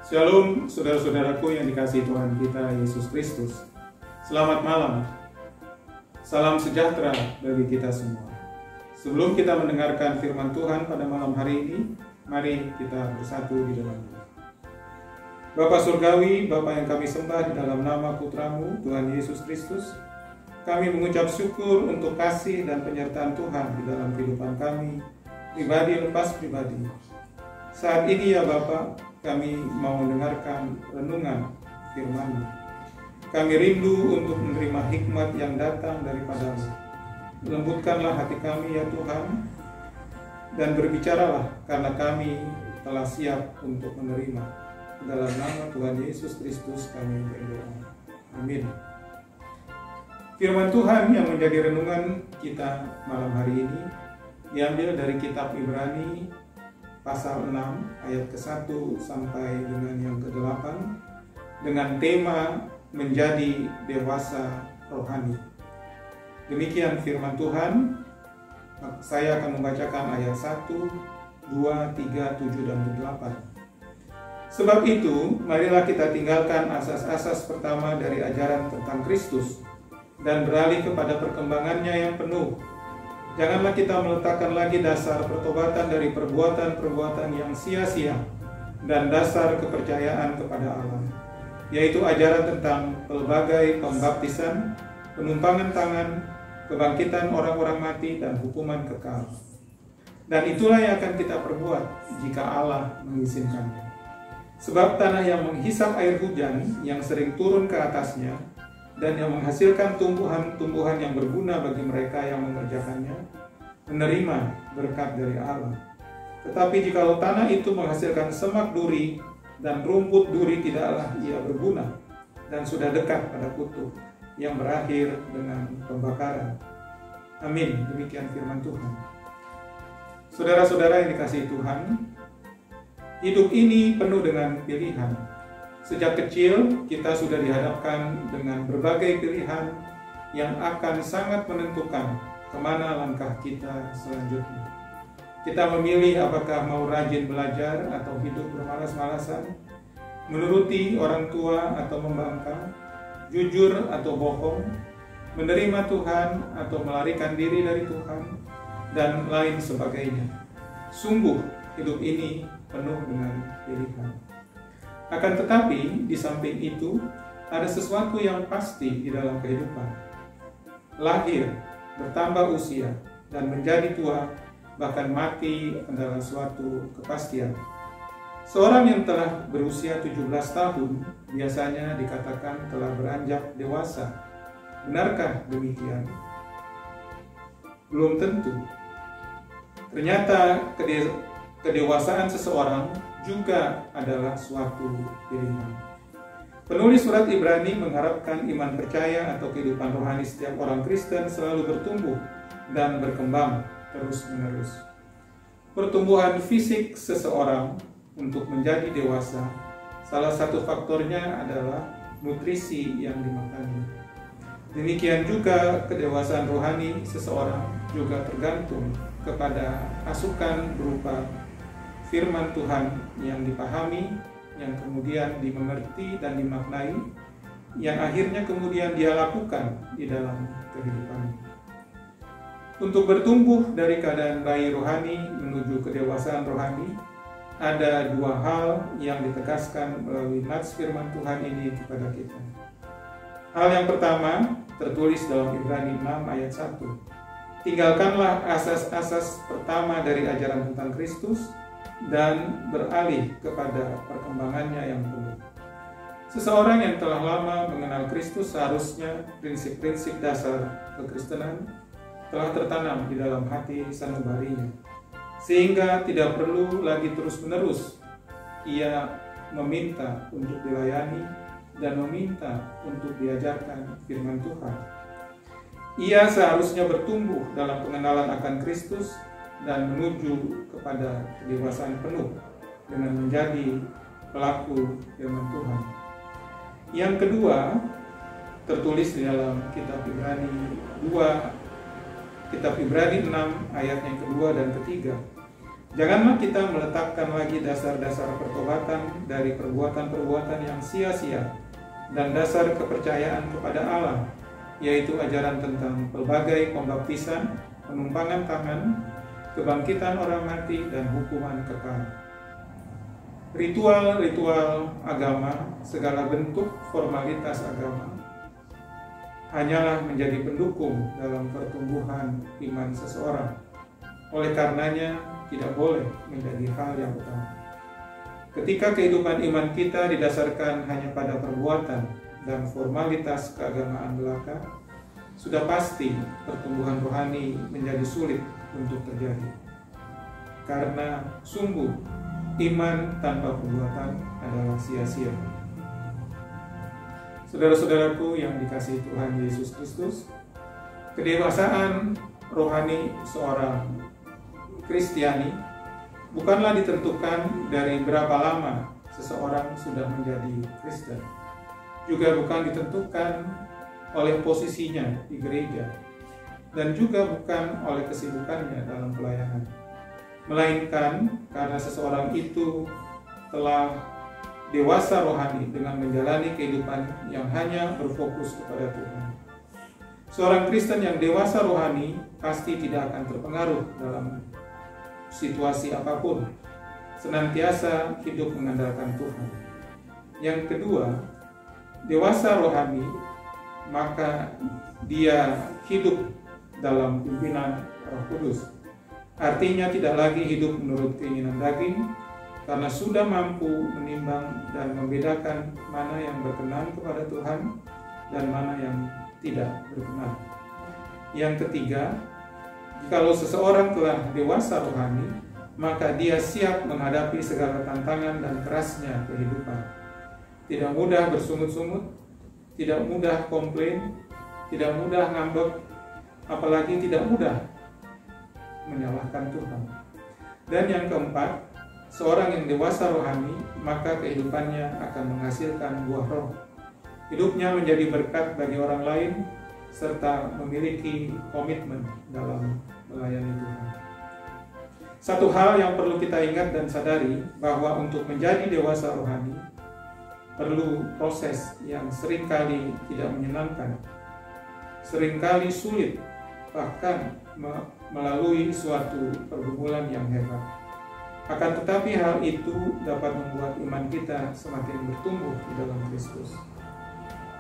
Shalom saudara-saudaraku yang dikasihi Tuhan kita Yesus Kristus. Selamat malam. Salam sejahtera bagi kita semua. Sebelum kita mendengarkan firman Tuhan pada malam hari ini, mari kita bersatu di dalamnya. Bapa Surgawi, Bapa yang kami sembah di dalam nama Putramu, Tuhan Yesus Kristus, kami mengucap syukur untuk kasih dan penyertaan Tuhan di dalam kehidupan kami, pribadi lepas pribadi. Saat ini ya Bapa, kami mau mendengarkan renungan firman-Mu. Kami rindu untuk menerima hikmat yang datang daripada-Mu. Lembutkanlah hati kami ya Tuhan, dan berbicaralah karena kami telah siap untuk menerima. Dalam nama Tuhan Yesus Kristus kami berdoa. Amin. Firman Tuhan yang menjadi renungan kita malam hari ini diambil dari kitab Ibrani pasal 6 ayat ke-1 sampai dengan yang ke-8 dengan tema menjadi dewasa rohani. Demikian firman Tuhan. Saya akan membacakan ayat 1, 2, 3, 7, dan 8. Sebab itu, marilah kita tinggalkan asas-asas pertama dari ajaran tentang Kristus dan beralih kepada perkembangannya yang penuh. Janganlah kita meletakkan lagi dasar pertobatan dari perbuatan-perbuatan yang sia-sia dan dasar kepercayaan kepada Allah, yaitu ajaran tentang pelbagai pembaptisan, penumpangan tangan, kebangkitan orang-orang mati, dan hukuman kekal. Dan itulah yang akan kita perbuat jika Allah mengizinkannya. Sebab tanah yang menghisap air hujan yang sering turun ke atasnya dan yang menghasilkan tumbuhan-tumbuhan yang berguna bagi mereka yang mengerjakannya, menerima berkat dari Allah. Tetapi jikalau tanah itu menghasilkan semak duri dan rumput duri, tidaklah ia berguna dan sudah dekat pada kutu yang berakhir dengan pembakaran. Amin. Demikian firman Tuhan. Saudara-saudara yang dikasihi Tuhan, hidup ini penuh dengan pilihan. Sejak kecil, kita sudah dihadapkan dengan berbagai pilihan yang akan sangat menentukan kemana langkah kita selanjutnya. Kita memilih apakah mau rajin belajar atau hidup bermalas-malasan, menuruti orang tua atau membangkang, jujur atau bohong, menerima Tuhan atau melarikan diri dari Tuhan, dan lain sebagainya. Sungguh, hidup ini penuh dengan pilihan. Akan tetapi, di samping itu, ada sesuatu yang pasti di dalam kehidupan. Lahir, bertambah usia, dan menjadi tua, bahkan mati adalah suatu kepastian. Seorang yang telah berusia 17 tahun biasanya dikatakan telah beranjak dewasa. Benarkah demikian? Belum tentu. Ternyata kedewasaan seseorang juga adalah suatu pilihan. Penulis surat Ibrani mengharapkan iman percaya atau kehidupan rohani setiap orang Kristen selalu bertumbuh dan berkembang terus-menerus. Pertumbuhan fisik seseorang untuk menjadi dewasa, salah satu faktornya adalah nutrisi yang dimakannya. Demikian juga kedewasaan rohani seseorang juga tergantung kepada asupan berupa firman Tuhan yang dipahami, yang kemudian dimengerti dan dimaknai, yang akhirnya kemudian dia lakukan di dalam kehidupannya. Untuk bertumbuh dari keadaan bayi rohani menuju kedewasaan rohani, ada dua hal yang ditegaskan melalui nats firman Tuhan ini kepada kita. Hal yang pertama tertulis dalam Ibrani 6 ayat 1. Tinggalkanlah asas-asas pertama dari ajaran tentang Kristus dan beralih kepada perkembangannya yang penuh. Seseorang yang telah lama mengenal Kristus seharusnya prinsip-prinsip dasar kekristenan telah tertanam di dalam hati sanubarinya, sehingga tidak perlu lagi terus-menerus ia meminta untuk dilayani dan meminta untuk diajarkan firman Tuhan. Ia seharusnya bertumbuh dalam pengenalan akan Kristus dan menuju kepada kedewasaan penuh dengan menjadi pelaku firman Tuhan. Yang kedua, tertulis di dalam kitab Ibrani 6 ayat yang kedua dan ketiga. Janganlah kita meletakkan lagi dasar-dasar pertobatan dari perbuatan-perbuatan yang sia-sia dan dasar kepercayaan kepada Allah, yaitu ajaran tentang pelbagai pembaptisan, penumpangan tangan, kebangkitan orang mati, dan hukuman kekal. Ritual-ritual agama, segala bentuk formalitas agama, hanyalah menjadi pendukung dalam pertumbuhan iman seseorang. Oleh karenanya, tidak boleh menjadi hal yang utama. Ketika kehidupan iman kita didasarkan hanya pada perbuatan dan formalitas keagamaan belaka, sudah pasti pertumbuhan rohani menjadi sulit untuk terjadi. Karena sungguh iman tanpa perbuatan adalah sia-sia. Saudara-saudaraku yang dikasihi Tuhan Yesus Kristus, kedewasaan rohani seorang Kristiani bukanlah ditentukan dari berapa lama seseorang sudah menjadi Kristen, juga bukan ditentukan oleh posisinya di gereja, dan juga bukan oleh kesibukannya dalam pelayanan, melainkan karena seseorang itu telah dewasa rohani dengan menjalani kehidupan yang hanya berfokus kepada Tuhan. Seorang Kristen yang dewasa rohani pasti tidak akan terpengaruh dalam situasi apapun, senantiasa hidup mengandalkan Tuhan. Yang kedua, dewasa rohani, maka dia hidup dalam pimpinan Roh Kudus. Artinya tidak lagi hidup menurut keinginan daging, karena sudah mampu menimbang dan membedakan mana yang berkenan kepada Tuhan dan mana yang tidak berkenan. Yang ketiga, jikalau seseorang telah dewasa rohani, maka dia siap menghadapi segala tantangan dan kerasnya kehidupan. Tidak mudah bersungut-sungut, tidak mudah komplain, tidak mudah ngambek, apalagi tidak mudah menyalahkan Tuhan. Dan yang keempat, seorang yang dewasa rohani, maka kehidupannya akan menghasilkan buah roh. Hidupnya menjadi berkat bagi orang lain, serta memiliki komitmen dalam melayani Tuhan. Satu hal yang perlu kita ingat dan sadari, bahwa untuk menjadi dewasa rohani perlu proses yang seringkali tidak menyenangkan, seringkali sulit, bahkan melalui suatu pergumulan yang hebat. Akan tetapi hal itu dapat membuat iman kita semakin bertumbuh di dalam Kristus.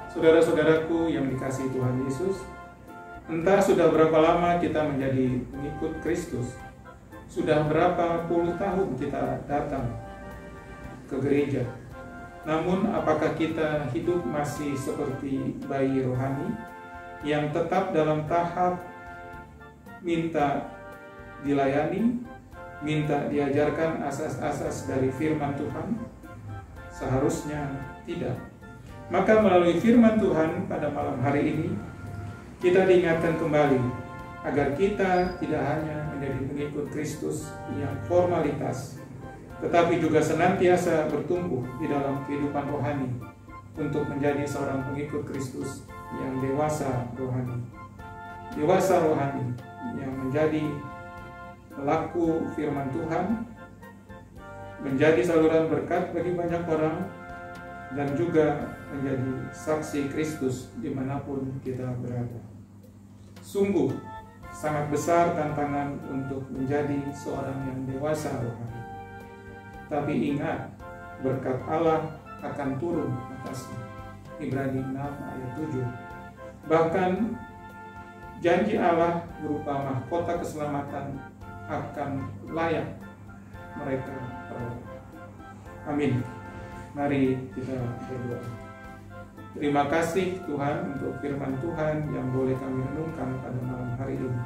Saudara-saudaraku yang dikasihi Tuhan Yesus, entah sudah berapa lama kita menjadi pengikut Kristus, sudah berapa puluh tahun kita datang ke gereja, namun apakah kita hidup masih seperti bayi rohani yang tetap dalam tahap minta dilayani, minta diajarkan asas-asas dari firman Tuhan? Seharusnya tidak. Maka melalui firman Tuhan pada malam hari ini, kita diingatkan kembali agar kita tidak hanya menjadi pengikut Kristus yang formalitas, tetapi juga senantiasa bertumbuh di dalam kehidupan rohani untuk menjadi seorang pengikut Kristus yang dewasa rohani. Dewasa rohani yang menjadi pelaku firman Tuhan, menjadi saluran berkat bagi banyak orang, dan juga menjadi saksi Kristus dimanapun kita berada. Sungguh sangat besar tantangan untuk menjadi seorang yang dewasa rohani. Tapi ingat, berkat Allah akan turun atasnya. Ibrani 6 ayat 7. Bahkan janji Allah berupa mahkota keselamatan akan layak mereka peroleh. Amin. Mari kita berdoa. Terima kasih Tuhan untuk firman Tuhan yang boleh kami renungkan pada malam hari ini.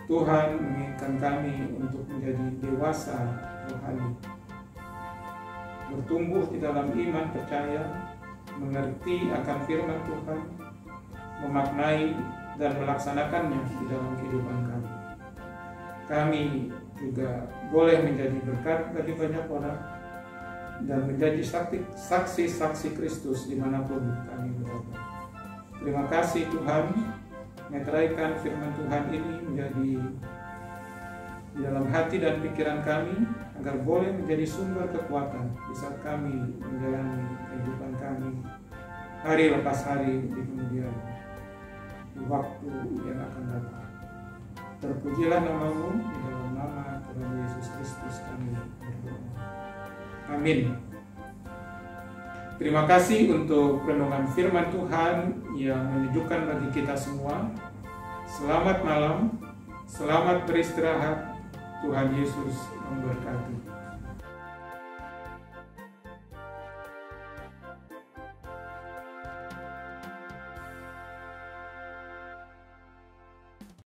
Tuhan menginginkan kami untuk menjadi dewasa rohani, bertumbuh di dalam iman percaya, mengerti akan firman Tuhan, memaknai dan melaksanakannya di dalam kehidupan kami. Kami juga boleh menjadi berkat bagi banyak orang dan menjadi saksi-saksi Kristus dimanapun kami berada. Terima kasih Tuhan, meteraikan firman Tuhan ini menjadi di dalam hati dan pikiran kami, agar boleh menjadi sumber kekuatan di saat kami menjalani kehidupan kami hari lepas hari di kemudian di waktu yang akan datang. Terpujilah nama-Mu, di dalam nama Tuhan Yesus Kristus kami berdoa. Amin. Terima kasih untuk renungan firman Tuhan yang menyejukkan bagi kita semua. Selamat malam, selamat beristirahat. Tuhan Yesus memberkati.